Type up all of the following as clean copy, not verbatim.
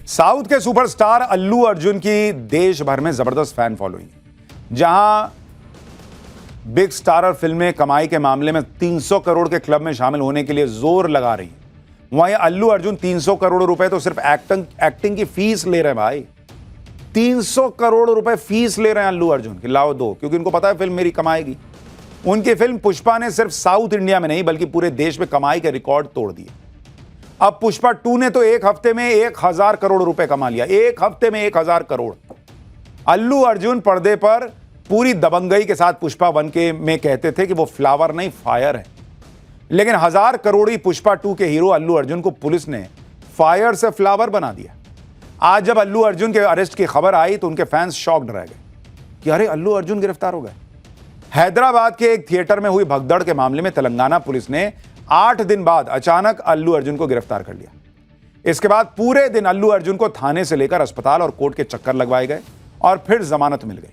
South के superstar Allu Arjun की देश भर में जबरदस्त फैन फॉलोइंग है। जहां बिग स्टारर फिल्में कमाई के मामले में 300 करोड़ के क्लब में शामिल होने के लिए जोर लगा रही है, वहीं अल्लू अर्जुन 300 करोड़ रुपए तो सिर्फ एक्टिंग की फीस ले रहे हैं भाई। 300 करोड़ रुपए फीस ले रहे हैं अल्लू अर्जुन की, लाओ दो, क्योंकि उनको पता है फिल्म मेरी कमाएगी। उनकी फिल्म पुष्पा ने सिर्फ साउथ इंडिया में नहीं बल्कि पूरे देश में कमाई के रिकॉर्ड तोड़ दिए। अब पुष्पा 2 ने तो एक हफ्ते में 1000 करोड़ रुपए कमा लिया, एक हफ्ते में 1000 करोड़। अल्लू अर्जुन पर्दे पर पूरी दबंगई के साथ पुष्पा 1 के में कहते थे कि वो फ्लावर नहीं फायर है, लेकिन 1000 करोड़ी पुष्पा 2 के हीरो अल्लू अर्जुन को पुलिस ने फायर से फ्लावर बना दिया। आज जब अल्लू अर्जुन के अरेस्ट की खबर आई तो उनके फैंस शॉक्ड रह गए कि अरे अल्लू अर्जुन गिरफ्तार हो गए। हैदराबाद के एक थिएटर में हुई भगदड़ के मामले में तेलंगाना पुलिस ने 8 दिन बाद अचानक अल्लू अर्जुन को गिरफ्तार कर लिया। इसके बाद पूरे दिन अल्लू अर्जुन को थाने से लेकर अस्पताल और कोर्ट के चक्कर लगवाए गए और फिर जमानत मिल गई।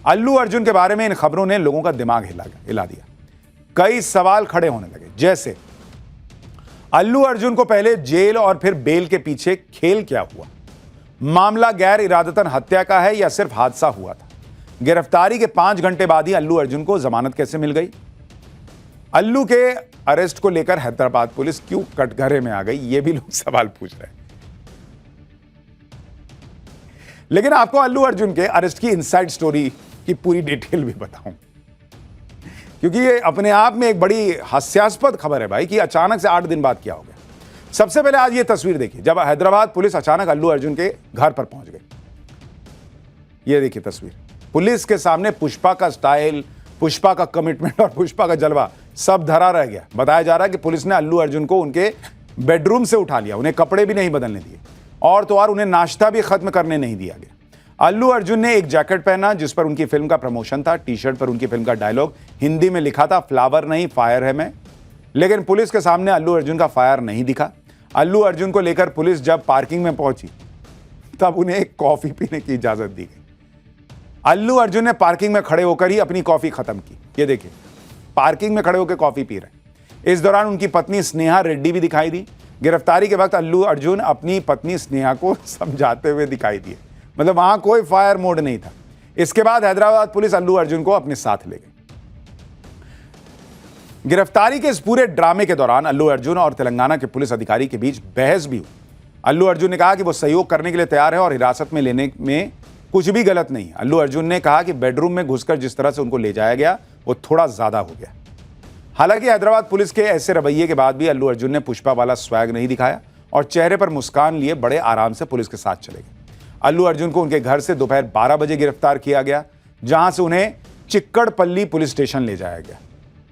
अल्लू अर्जुन के बारे में इन खबरों ने लोगों का दिमाग हिला दिया। कई सवाल खड़े होने लगे, जैसे अल्लू अर्जुन को पहले जेल और फिर बेल के पीछे खेल क्या हुआ? मामला गैर इरादतन हत्या का है या सिर्फ हादसा हुआ था? गिरफ्तारी के 5 घंटे बाद ही अल्लू अर्जुन को जमानत कैसे मिल गई? अल्लू के अरेस्ट को लेकर हैदराबाद पुलिस क्यों कटघरे में आ गई, ये भी लोग सवाल पूछ रहे हैं। लेकिन आपको अल्लू अर्जुन के अरेस्ट की इनसाइड स्टोरी की पूरी डिटेल भी बताऊं, क्योंकि ये अपने आप में एक बड़ी हास्यास्पद खबर है भाई कि अचानक से 8 दिन बाद क्या हो गया। सबसे पहले आज ये तस्वीर देखिए, जब हैदराबाद पुलिस अचानक अल्लू अर्जुन के घर पर पहुंच गई। ये देखिए तस्वीर, पुलिस के सामने पुष्पा का स्टाइल, पुष्पा का कमिटमेंट और पुष्पा का जलवा सब धरा रह गया। बताया जा रहा है कि पुलिस ने अल्लू अर्जुन को उनके बेडरूम से उठा लिया, उन्हें कपड़े भी नहीं बदलने दिए और तो और उन्हें नाश्ता भी खत्म करने नहीं दिया गया। अल्लू अर्जुन ने एक जैकेट पहना जिस पर उनकी फिल्म का प्रमोशन था। टी शर्ट पर उनकी फिल्म का डायलॉग हिंदी में लिखा था, फ्लावर नहीं फायर है मैं। लेकिन पुलिस के सामने अल्लू अर्जुन का फायर नहीं दिखा। अल्लू अर्जुन को लेकर पुलिस जब पार्किंग में पहुंची तब उन्हें एक कॉफी पीने की इजाजत दी गई। अल्लू अर्जुन ने पार्किंग में खड़े होकर ही अपनी कॉफी खत्म की। ये देखिए, पार्किंग में खड़े होकर कॉफी पी रहे। इस दौरान उनकी पत्नी स्नेहा रेड्डी भी दिखाई दी। गिरफ्तारी के वक्त अल्लू अर्जुन अपनी पत्नी स्नेहा को समझाते हुए दिखाई दिए, मतलब वहां कोई फायर मोड नहीं था। इसके बाद हैदराबाद पुलिस अल्लू अर्जुन को अपने साथ ले गई। गिरफ्तारी के इस पूरे ड्रामे के दौरान अल्लू अर्जुन और तेलंगाना के पुलिस अधिकारी के बीच बहस भी हुई। अल्लू अर्जुन ने कहा कि वो सहयोग करने के लिए तैयार है और हिरासत में लेने में कुछ भी गलत नहीं। अल्लू अर्जुन ने कहा कि बेडरूम में घुसकर जिस तरह से उनको ले जाया गया वो थोड़ा ज्यादा हो गया। हालांकि हैदराबाद पुलिस के ऐसे रवैये के बाद भी अल्लू अर्जुन ने पुष्पा वाला स्वैग नहीं दिखाया और चेहरे पर मुस्कान लिए बड़े आराम से पुलिस के साथ चले गए। अल्लू अर्जुन को उनके घर से दोपहर 12 बजे गिरफ्तार किया गया, जहां से उन्हें चिक्कड़पल्ली पुलिस स्टेशन ले जाया गया।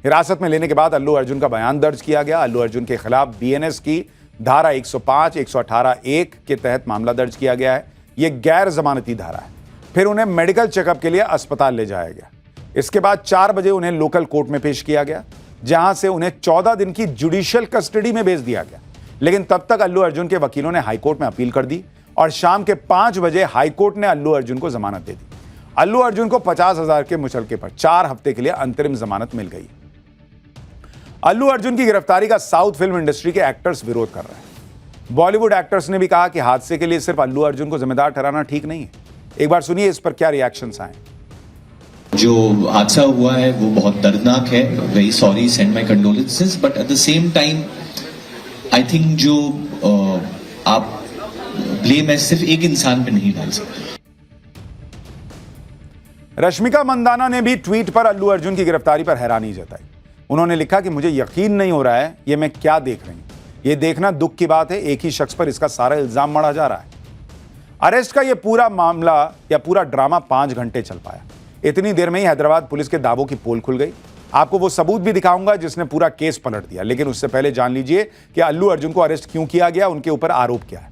हिरासत में लेने के बाद अल्लू अर्जुन का बयान दर्ज किया गया। अल्लू अर्जुन के खिलाफ बीएनएस की धारा 105, 118(1) के तहत मामला दर्ज किया गया है। यह गैर जमानती धारा है। फिर उन्हें मेडिकल चेकअप के लिए अस्पताल ले जाया गया। इसके बाद 4 बजे उन्हें लोकल कोर्ट में पेश किया गया, जहां से उन्हें 14 दिन की जुडिशियल कस्टडी में भेज दिया गया। लेकिन तब तक अल्लू अर्जुन के वकीलों ने हाईकोर्ट में अपील कर दी और शाम के 5 बजे हाईकोर्ट ने अल्लू अर्जुन को जमानत दे दी। अल्लू अर्जुन को 50,000 के मुचलके पर 4 हफ्ते के लिए अंतरिम जमानत मिल गई। अल्लू अर्जुन की गिरफ्तारी का साउथ फिल्म इंडस्ट्री के एक्टर्स विरोध कर रहे हैं। बॉलीवुड एक्टर्स ने भी कहा कि हादसे के लिए सिर्फ अल्लू अर्जुन को जिम्मेदार ठहराना ठीक नहीं है। एक बार सुनिए इस पर क्या रिएक्शंस आए। जो हादसा हुआ है वो बहुत दर्दनाक है। Very sorry, send my condolences, but at the same time I think जो आप ब्लेम है सिर्फ एक इंसान पे नहीं डाल सकते। रश्मिका मंदाना ने भी ट्वीट पर अल्लू अर्जुन की गिरफ्तारी पर हैरानी जताई। उन्होंने लिखा कि मुझे यकीन नहीं हो रहा है ये मैं क्या देख रही हूं। ये देखना दुख की बात है, एक ही शख्स पर इसका सारा इल्जाम मढ़ा जा रहा है। अरेस्ट का ये पूरा मामला या पूरा ड्रामा 5 घंटे चल पाया। इतनी देर में ही हैदराबाद पुलिस के दावों की पोल खुल गई। आपको वो सबूत भी दिखाऊंगा जिसने पूरा केस पलट दिया, लेकिन उससे पहले जान लीजिए कि अल्लू अर्जुन को अरेस्ट क्यों किया गया, उनके ऊपर आरोप क्या है।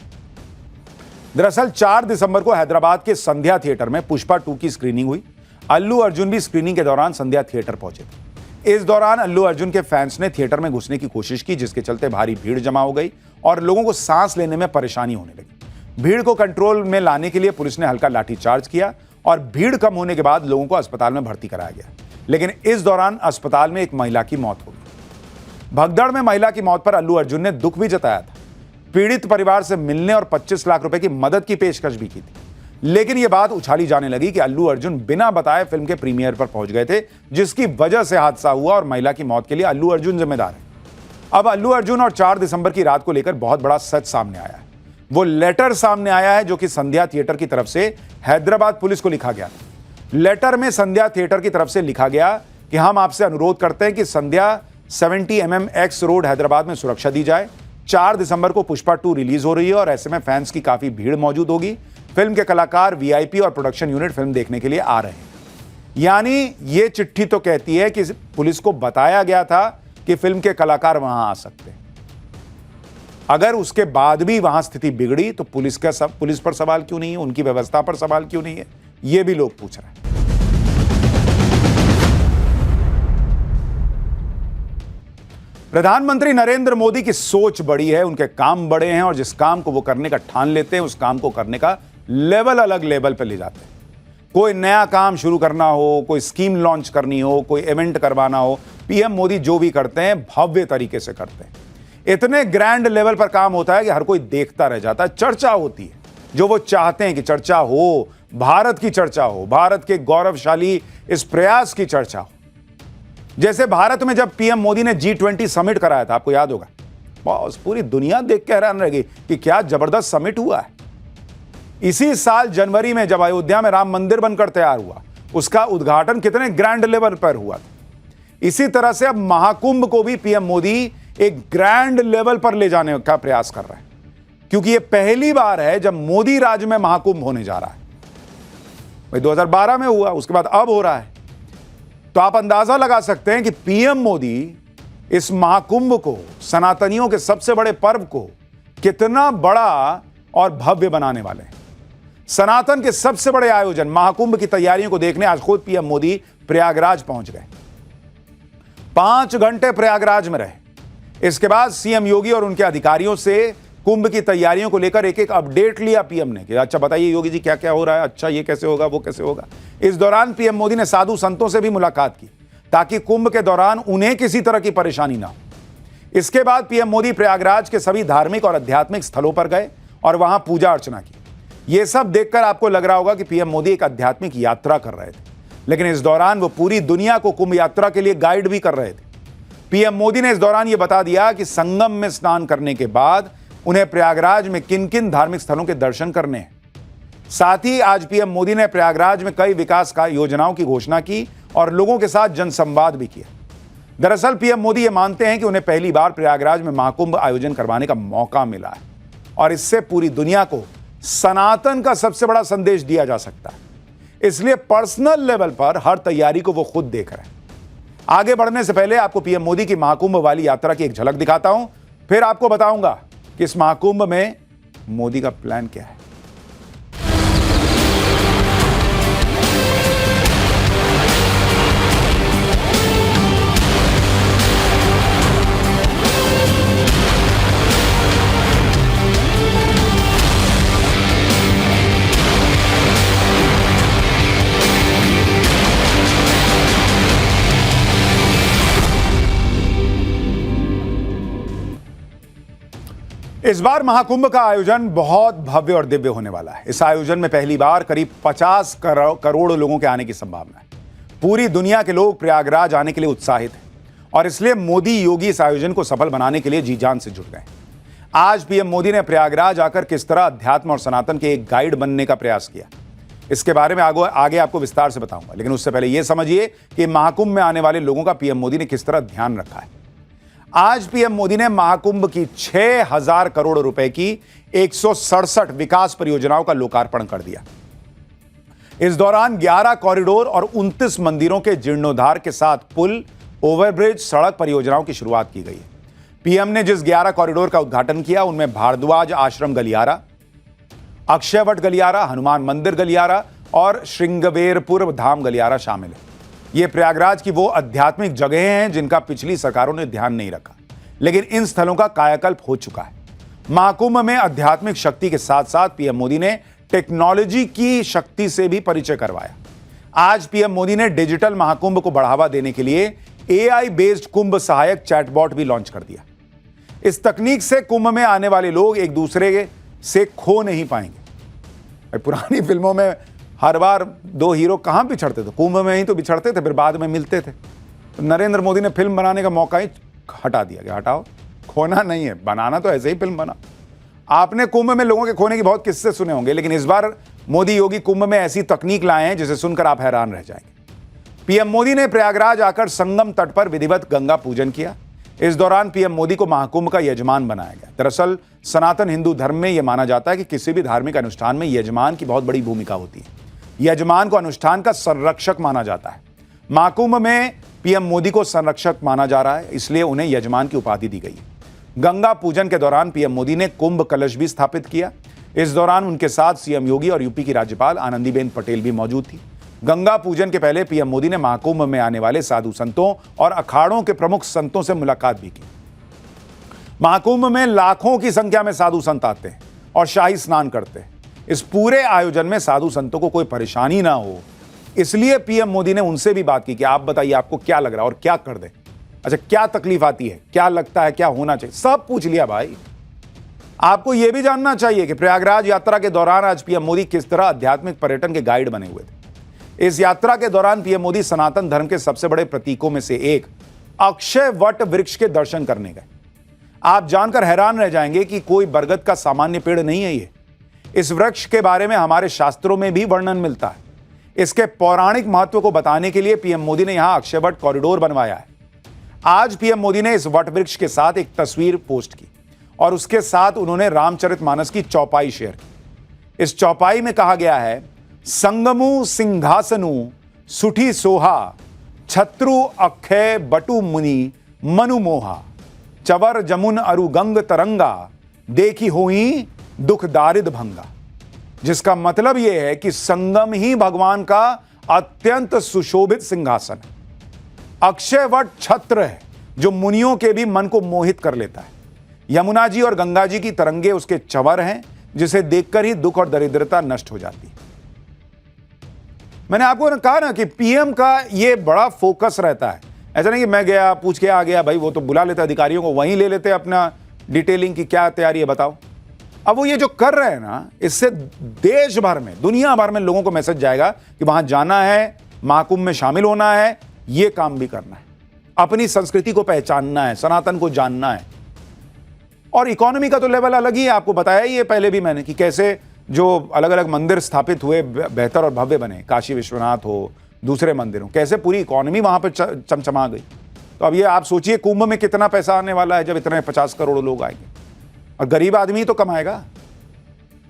दरअसल 4 दिसंबर को हैदराबाद के संध्या थिएटर में पुष्पा 2 की स्क्रीनिंग हुई। अल्लू अर्जुन भी स्क्रीनिंग के दौरान संध्या थिएटर पहुंचे थे। इस दौरान अल्लू अर्जुन के फैंस ने थिएटर में घुसने की कोशिश की, जिसके चलते भारी भीड़ जमा हो गई और लोगों को सांस लेने में परेशानी होने लगी। भीड़ को कंट्रोल में लाने के लिए पुलिस ने हल्का लाठीचार्ज किया और भीड़ कम होने के बाद लोगों को अस्पताल में भर्ती कराया गया। लेकिन इस दौरान अस्पताल में एक महिला की मौत हो गई। भगदड़ में महिला की मौत पर अल्लू अर्जुन ने दुख भी जताया था। पीड़ित परिवार से मिलने और 25 लाख रुपए की मदद की पेशकश भी की थी। लेकिन यह बात उछाली जाने लगी कि अल्लू अर्जुन बिना बताए फिल्म के प्रीमियर पर पहुंच गए थे, जिसकी वजह से हादसा हुआ और महिला की मौत के लिए अल्लू अर्जुन जिम्मेदार है। अब अल्लू अर्जुन और 4 दिसंबर की रात को लेकर बहुत बड़ा सच सामने आया है। वो लेटर सामने आया है जो कि संध्या थिएटर की तरफ से हैदराबाद पुलिस को लिखा गया। लेटर में संध्या थिएटर की तरफ से लिखा गया कि हम आपसे अनुरोध करते हैं कि संध्या 70 mm एक्स रोड हैदराबाद में सुरक्षा दी जाए। 4 दिसंबर को पुष्पा 2 रिलीज हो रही है और ऐसे में फैंस की काफी भीड़ मौजूद होगी। फिल्म के कलाकार, वीआईपी और प्रोडक्शन यूनिट फिल्म देखने के लिए आ रहे हैं। यानी ये चिट्ठी तो कहती है कि पुलिस को बताया गया था कि फिल्म के कलाकार वहां आ सकते हैं। अगर उसके बाद भी वहां स्थिति बिगड़ी तो पुलिस पर सवाल क्यों नहीं है, उनकी व्यवस्था पर सवाल क्यों नहीं है, ये भी लोग पूछ रहे हैं। प्रधानमंत्री नरेंद्र मोदी की सोच बड़ी है, उनके काम बड़े हैं और जिस काम को वो करने का ठान लेते हैं उस काम को करने का लेवल अलग लेवल पर ले जाते हैं। कोई नया काम शुरू करना हो, कोई स्कीम लॉन्च करनी हो, कोई इवेंट करवाना हो, पीएम मोदी जो भी करते हैं भव्य तरीके से करते हैं। इतने ग्रैंड लेवल पर काम होता है कि हर कोई देखता रह जाता है। चर्चा होती है जो वो चाहते हैं कि चर्चा हो, भारत की चर्चा हो, भारत के गौरवशाली इस प्रयास की चर्चा हो। जैसे भारत में जब पीएम मोदी ने G20 समिट कराया था, आपको याद होगा, बस पूरी दुनिया देख के हैरान रह गई कि क्या जबरदस्त समिट हुआ है। इसी साल जनवरी में जब अयोध्या में राम मंदिर बनकर तैयार हुआ, उसका उद्घाटन कितने ग्रैंड लेवल पर हुआ था। इसी तरह से अब महाकुंभ को भी पीएम मोदी एक ग्रैंड लेवल पर ले जाने का प्रयास कर रहे हैं, क्योंकि यह पहली बार है जब मोदी राज में महाकुंभ होने जा रहा है। भाई 2012 में हुआ, उसके बाद अब हो रहा है। तो आप अंदाजा लगा सकते हैं कि पीएम मोदी इस महाकुंभ को, सनातनियों के सबसे बड़े पर्व को कितना बड़ा और भव्य बनाने वाले हैं। सनातन के सबसे बड़े आयोजन महाकुंभ की तैयारियों को देखने आज खुद पीएम मोदी प्रयागराज पहुंच गए। 5 घंटे प्रयागराज में रहे। इसके बाद सीएम योगी और उनके अधिकारियों से कुंभ की तैयारियों को लेकर एक अपडेट लिया पीएम ने कि अच्छा बताइए योगी जी क्या क्या हो रहा है, अच्छा ये कैसे होगा, वो कैसे होगा। इस दौरान पीएम मोदी ने साधु संतों से भी मुलाकात की ताकि कुंभ के दौरान उन्हें किसी तरह की परेशानी ना हो। इसके बाद पीएम मोदी प्रयागराज के सभी धार्मिक और आध्यात्मिक स्थलों पर गए और वहां पूजा अर्चना की। यह सब देखकर आपको लग रहा होगा कि पीएम मोदी एक आध्यात्मिक यात्रा कर रहे थे, लेकिन इस दौरान वो पूरी दुनिया को कुंभ यात्रा के लिए गाइड भी कर रहे थे। पीएम मोदी ने इस दौरान यह बता दिया कि संगम में स्नान करने के बाद उन्हें प्रयागराज में किन किन धार्मिक स्थलों के दर्शन करने हैं। साथ ही आज पीएम मोदी ने प्रयागराज में कई विकास योजनाओं की घोषणा की और लोगों के साथ जनसंवाद भी किया। दरअसल पीएम मोदी ये मानते हैं कि उन्हें पहली बार प्रयागराज में महाकुंभ आयोजन करवाने का मौका मिला है और इससे पूरी दुनिया को सनातन का सबसे बड़ा संदेश दिया जा सकता है। इसलिए पर्सनल लेवल पर हर तैयारी को वो खुद देख रहे हैं। आगे बढ़ने से पहले आपको पीएम मोदी की महाकुंभ वाली यात्रा की एक झलक दिखाता हूं, फिर आपको बताऊंगा कि इस महाकुंभ में मोदी का प्लान क्या है। इस बार महाकुंभ का आयोजन बहुत भव्य और दिव्य होने वाला है। इस आयोजन में पहली बार करीब 50 करोड़ लोगों के आने की संभावना है। पूरी दुनिया के लोग प्रयागराज आने के लिए उत्साहित हैं और इसलिए मोदी योगी इस आयोजन को सफल बनाने के लिए जी जान से जुट गए। आज पीएम मोदी ने प्रयागराज आकर किस तरह अध्यात्म और सनातन के एक गाइड बनने का प्रयास किया, इसके बारे में आगे आपको विस्तार से बताऊंगा। लेकिन उससे पहले यह समझिए कि महाकुंभ में आने वाले लोगों का पीएम मोदी ने किस तरह ध्यान रखा है। आज पीएम मोदी ने महाकुंभ की 6000 करोड़ रुपए की 167 विकास परियोजनाओं का लोकार्पण कर दिया। इस दौरान 11 कॉरिडोर और 29 मंदिरों के जीर्णोद्धार के साथ पुल, ओवरब्रिज, सड़क परियोजनाओं की शुरुआत की गई है। पीएम ने जिस 11 कॉरिडोर का उद्घाटन किया उनमें भारद्वाज आश्रम गलियारा, अक्षयवट गलियारा, हनुमान मंदिर गलियारा और श्रृंगवेरपुर धाम गलियारा शामिल है। ये प्रयागराज की वो आध्यात्मिक जगहें हैं जिनका पिछली सरकारों ने ध्यान नहीं रखा, लेकिन इन स्थलों का कायाकल्प हो चुका है। महाकुंभ में आध्यात्मिक शक्ति के साथ साथ पीएम मोदी ने टेक्नोलॉजी की शक्ति से भी परिचय करवाया। आज पीएम मोदी ने डिजिटल महाकुंभ को बढ़ावा देने के लिए AI बेस्ड कुंभ सहायक चैटबॉट भी लॉन्च कर दिया। इस तकनीक से कुंभ में आने वाले लोग एक दूसरे से खो नहीं पाएंगे। पुरानी फिल्मों में हर बार दो हीरो कहां बिछड़ते थे, कुंभ में ही तो बिछड़ते थे, फिर बाद में मिलते थे। तो नरेंद्र मोदी ने फिल्म बनाने का मौका ही हटा दिया कि हटाओ, खोना नहीं है, बनाना तो ऐसे ही फिल्म बना। आपने कुंभ में लोगों के खोने की बहुत किस्से सुने होंगे, लेकिन इस बार मोदी योगी कुंभ में ऐसी तकनीक लाए हैं जिसे सुनकर आप हैरान रह जाएंगे। पीएम मोदी ने प्रयागराज आकर संगम तट पर विधिवत गंगा पूजन किया। इस दौरान पीएम मोदी को महाकुंभ का यजमान बनाया गया। दरअसल सनातन हिंदू धर्म में यह माना जाता है कि किसी भी धार्मिक अनुष्ठान में यजमान की बहुत बड़ी भूमिका होती है। यजमान को अनुष्ठान का संरक्षक माना जाता है। महाकुंभ में पीएम मोदी को संरक्षक माना जा रहा है, इसलिए उन्हें यजमान की उपाधि दी गई है। गंगा पूजन के दौरान पीएम मोदी ने कुंभ कलश भी स्थापित किया। इस दौरान उनके साथ सीएम योगी और यूपी की राज्यपाल आनंदीबेन पटेल भी मौजूद थी। गंगा पूजन के पहले पीएम मोदी ने महाकुंभ में आने वाले साधु संतों और अखाड़ों के प्रमुख संतों से मुलाकात भी की। महाकुंभ में लाखों की संख्या में साधु संत आते हैं और शाही स्नान करते हैं। इस पूरे आयोजन में साधु संतों को कोई परेशानी ना हो, इसलिए पीएम मोदी ने उनसे भी बात की कि आप बताइए आपको क्या लग रहा है और क्या कर दें। अच्छा, क्या तकलीफ आती है, क्या लगता है, क्या होना चाहिए, सब पूछ लिया भाई। आपको यह भी जानना चाहिए कि प्रयागराज यात्रा के दौरान आज पीएम मोदी किस तरह आध्यात्मिक पर्यटन के गाइड बने हुए थे। इस यात्रा के दौरान पीएम मोदी सनातन धर्म के सबसे बड़े प्रतीकों में से एक अक्षय वट वृक्ष के दर्शन करने गए। आप जानकर हैरान रह जाएंगे कि कोई बरगद का सामान्य पेड़ नहीं है ये। इस वृक्ष के बारे में हमारे शास्त्रों में भी वर्णन मिलता है। इसके पौराणिक महत्व को बताने के लिए पीएम मोदी ने यहां अक्षय वट कॉरिडोर बनवाया है। आज पीएम मोदी ने इस वट वृक्ष के साथ एक तस्वीर पोस्ट की और उसके साथ उन्होंने रामचरितमानस की चौपाई शेयर की। इस चौपाई में कहा गया है, संगमु सिंहासनु सुठी सोहा छत्रु अक्षय बटु मुनि मनु मोहा चवर जमुन अरु गंग तरंगा देखी होई दुख दारिद भंगा। जिसका मतलब यह है कि संगम ही भगवान का अत्यंत सुशोभित सिंहासन है। अक्षय वट छत्र है जो मुनियों के भी मन को मोहित कर लेता है। यमुना जी और गंगा जी की तरंगे उसके चवर हैं, जिसे देखकर ही दुख और दरिद्रता नष्ट हो जाती है। मैंने आपको कहा ना कि पीएम का यह बड़ा फोकस रहता है। ऐसा नहीं कि मैं गया पूछ के आ गया, भाई वो तो बुला लेते अधिकारियों को, वहीं ले लेते अपना डिटेलिंग की क्या तैयारी है बताओ। अब वो ये जो कर रहे हैं ना, इससे देश भर में, दुनिया भर में लोगों को मैसेज जाएगा कि वहां जाना है, महाकुंभ में शामिल होना है, ये काम भी करना है, अपनी संस्कृति को पहचानना है, सनातन को जानना है। और इकोनॉमी का तो लेवल अलग ही है। आपको बताया ही है पहले भी मैंने कि कैसे जो अलग अलग मंदिर स्थापित हुए, बेहतर और भव्य बने, काशी विश्वनाथ हो, दूसरे मंदिर हो, कैसे पूरी इकोनॉमी वहां पर चमचमा गई। तो अब ये आप सोचिए कुंभ में कितना पैसा आने वाला है जब इतने 50 करोड़ लोग आएंगे, और गरीब आदमी तो कमाएगा।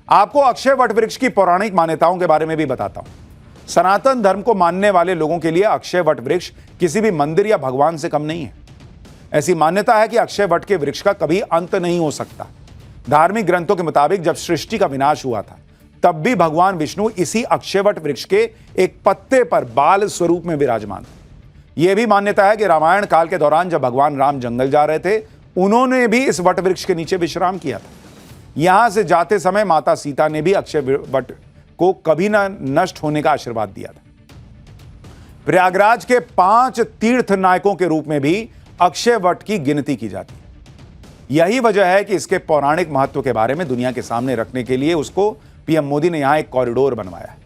आपको अक्षय वट वृक्ष की पौराणिक मान्यताओं के बारे में भी बताता हूं। सनातन धर्म को मानने वाले लोगों के लिए अक्षय वट वृक्ष किसी भी मंदिर या भगवान से कम नहीं है। ऐसी मान्यता है कि अक्षय वट के वृक्ष का कभी अंत नहीं हो सकता। धार्मिक ग्रंथों के मुताबिक जब सृष्टि का विनाश हुआ था, तब भी भगवान विष्णु इसी अक्षय वट वृक्ष के एक पत्ते पर बाल स्वरूप में विराजमान थे। यह भी मान्यता है कि रामायण काल के दौरान जब भगवान राम जंगल जा रहे थे, उन्होंने भी इस वट वृक्ष के नीचे विश्राम किया था। यहां से जाते समय माता सीता ने भी अक्षय वट को कभी न नष्ट होने का आशीर्वाद दिया था। प्रयागराज के 5 तीर्थ नायकों के रूप में भी अक्षय वट की गिनती की जाती है। यही वजह है कि इसके पौराणिक महत्व के बारे में दुनिया के सामने रखने के लिए उसको पीएम मोदी ने यहां एक कॉरिडोर बनवाया है।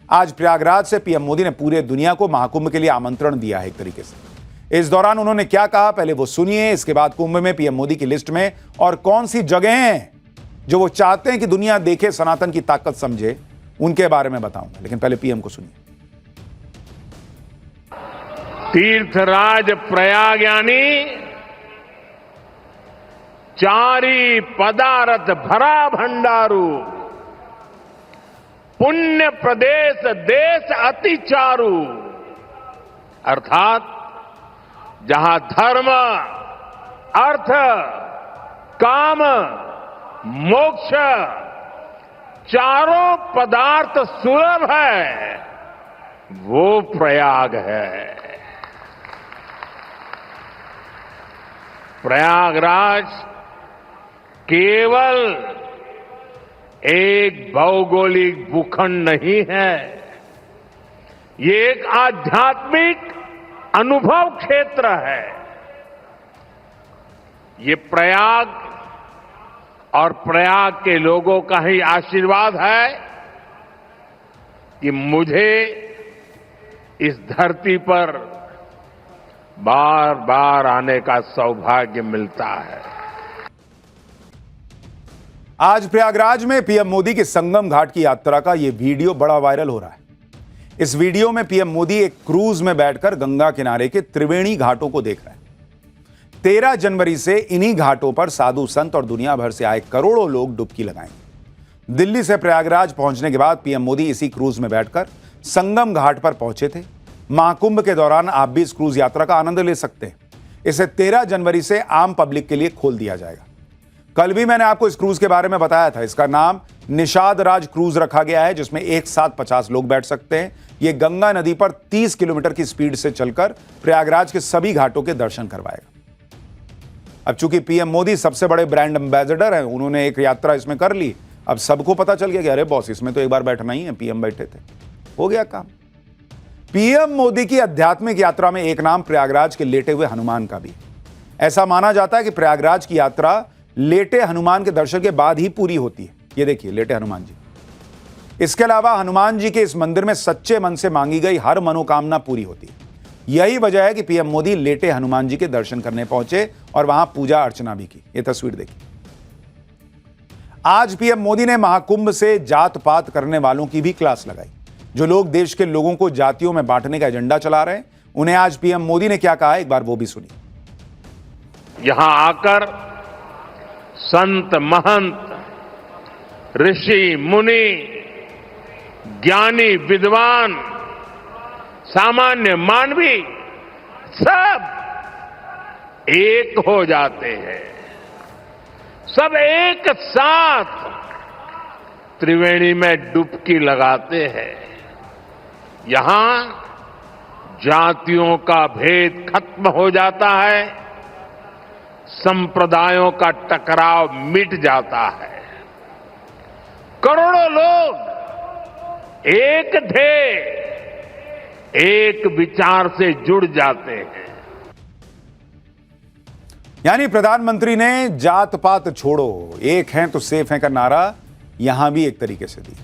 आज प्रयागराज से पीएम मोदी ने पूरे दुनिया को महाकुंभ के लिए आमंत्रण दिया है एक तरीके से। इस दौरान उन्होंने क्या कहा पहले वो सुनिए, इसके बाद कुंभ में पीएम मोदी की लिस्ट में और कौन सी जगह हैं जो वो चाहते हैं कि दुनिया देखे, सनातन की ताकत समझे, उनके बारे में बताऊंगा। लेकिन पहले पीएम को सुनिए। तीर्थराज प्रयाग यानी चारी पदारथ भरा भंडारू, पुण्य प्रदेश देश अति चारू। अर्थात जहां धर्म, अर्थ, काम, मोक्ष चारों पदार्थ सुलभ है, वो प्रयाग है। प्रयागराज केवल एक भौगोलिक भूखंड नहीं है, ये एक आध्यात्मिक अनुभव क्षेत्र है। ये प्रयाग और प्रयाग के लोगों का ही आशीर्वाद है कि मुझे इस धरती पर बार बार आने का सौभाग्य मिलता है। आज प्रयागराज में पीएम मोदी की संगम घाट की यात्रा का यह वीडियो बड़ा वायरल हो रहा है। इस वीडियो में पीएम मोदी एक क्रूज में बैठकर गंगा किनारे के त्रिवेणी घाटों को देख रहे हैं। 13 जनवरी से इन्हीं घाटों पर साधु संत और दुनिया भर से आए करोड़ों लोग डुबकी लगाएंगे। दिल्ली से प्रयागराज पहुंचने के बाद पीएम मोदी इसी क्रूज में बैठकर संगम घाट पर पहुंचे थे। महाकुंभ के दौरान आप भी इस क्रूज यात्रा का आनंद ले सकते हैं। इसे 13 जनवरी से आम पब्लिक के लिए खोल दिया जाएगा। कल भी मैंने आपको इस क्रूज के बारे में बताया था। इसका नाम निषाद राज क्रूज रखा गया है, जिसमें एक साथ 50 लोग बैठ सकते हैं। यह गंगा नदी पर 30 किलोमीटर की स्पीड से चलकर प्रयागराज के सभी घाटों के दर्शन करवाएगा। अब चूंकि पीएम मोदी सबसे बड़े ब्रांड एम्बेसडर हैं, उन्होंने एक यात्रा इसमें कर ली। अब सबको पता चल गया कि अरे बॉस, इसमें तो एक बार बैठना ही है, पीएम बैठे थे, हो गया काम। पीएम मोदी की आध्यात्मिक यात्रा में एक नाम प्रयागराज के लेटे हुए हनुमान का भी। ऐसा माना जाता है कि प्रयागराज की यात्रा लेटे हनुमान के दर्शन के बाद ही पूरी होती है। ये देखिए लेटे हनुमान जी। इसके अलावा हनुमान जी के इस मंदिर में सच्चे मन से मांगी गई हर मनोकामना पूरी होती है। यही वजह है कि पीएम मोदी लेटे हनुमान जी के दर्शन करने पहुंचे और वहां पूजा अर्चना भी की। ये तस्वीर देखिए। आज पीएम मोदी ने महाकुंभ से जात पात करने वालों की भी क्लास लगाई। जो लोग देश के लोगों को जातियों में बांटने का एजेंडा चला रहे हैं, उन्हें आज पीएम मोदी ने क्या कहा, एक बार वो भी सुनिए। यहां आकर संत महंत, ऋषि मुनि, ज्ञानी विद्वान, सामान्य मानवी सब एक हो जाते हैं। सब एक साथ त्रिवेणी में डुबकी लगाते हैं। यहां जातियों का भेद खत्म हो जाता है, संप्रदायों का टकराव मिट जाता है। करोड़ों लोग एक थे, एक विचार से जुड़ जाते हैं। यानी प्रधानमंत्री ने जात पात छोड़ो, एक हैं तो सेफ हैं का नारा यहां भी एक तरीके से दी।